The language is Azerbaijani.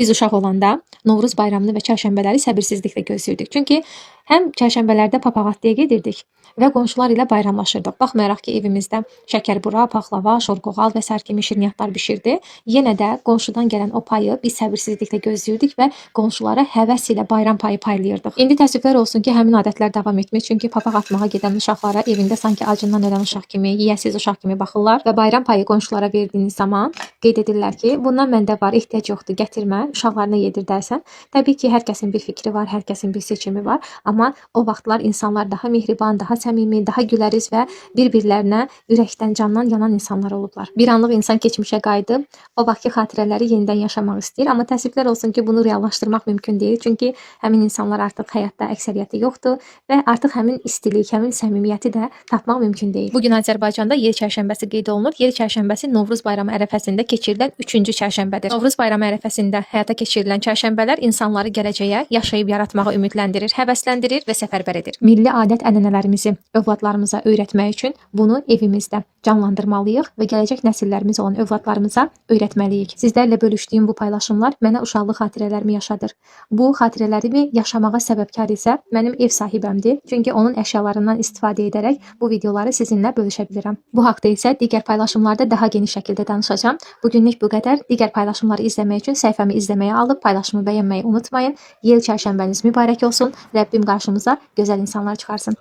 Biz uşaq olanda Novruz bayramını və çərşənbələri səbirsizliklə gözləyirdik. Çünki həm çərşənbələrdə papağatlıya gedirdik və qonşular ilə bayramlaşırdıq. Baxmayaraq ki, evimizdə şəkərbura, paxlava, şorqoğal və sair kimi şirniyyatlar bişirdi. Yenə də qonşudan gələn o payı biz səbirsizliklə gözləyirdik və qonşulara həvəs ilə bayram payı paylayırdıq. İndi təəssüflər olsun ki, həmin adətlər davam etmir. Çünki papaq atmağa gedən uşaqlara evində sanki acından ölən uşaq kimi, yiyəsiz uşaq kimi baxırlar və bayram payı qonşulara verdiyiniz zaman qeyd edirlər ki, bundan məndə var, ehtiyac yoxdur, gətirmə, uşaqlarına yedir dərsən. Təbii ki, hər kəsin bir fikri var, hər kəsin bir seçimi var, amma o vaxtlar insanlar daha mehriban, daha səmimi, daha güləriz və bir-birlərinə ürəkdən, candan yanan insanlar olublar. Bir anlıq insan keçmişə qayıdıb, o vaxtki xatirələri yenidən yaşamaq istəyir, amma təəssüflər olsun ki, bunu reallaşdırmaq mümkün deyil, çünki həmin insanlar artıq həyatda əksəriyyəti yoxdur və artıq həmin istilik, həmin səmimiyyəti də tapmaq mümkün deyil. Bugün Azərbaycanda Yer çərşənbəsi qeyd olunur. Yer çərşənbəsi Novruz bayramı ərəfəsində keçirilən 3-cü çərşənbədir. Novruz bayramı ərəfəsində həyata keçirilən çərşənbələr insanları gələcəyə yaşayıb yaratmağa ümidləndirir, həvəsləndirir və səfərbər edir. Milli adət-ənənələrimizi övladlarımıza öyrətmək üçün bunu evimizdə canlandırmalıyıq və gələcək nəsillərimiz olan övladlarımıza öyrətməliyik. Sizlərlə bölüşdüyüm bu paylaşımlar mənə uşaqlıq xatirələrimi yaşadır. Bu xatirələrimi yaşamağa səbəbkar isə mənim ev sahibəmdir. Çünki onun əşyalarından istifadə edərək bu videoları sizinlə bölüşə bilirəm. Bu haqda isə digər paylaşımlarda daha geniş şəkildə danışacağam. Bugünlük bu qədər. Digər paylaşımları izləmək üçün səhifəmi izləməyə alıb paylaşımı bəyənməyi unutmayın. Yel çərşənbəniz mübarək olsun. Rəbbim qarşımıza gözəl insanlar çıxarsın.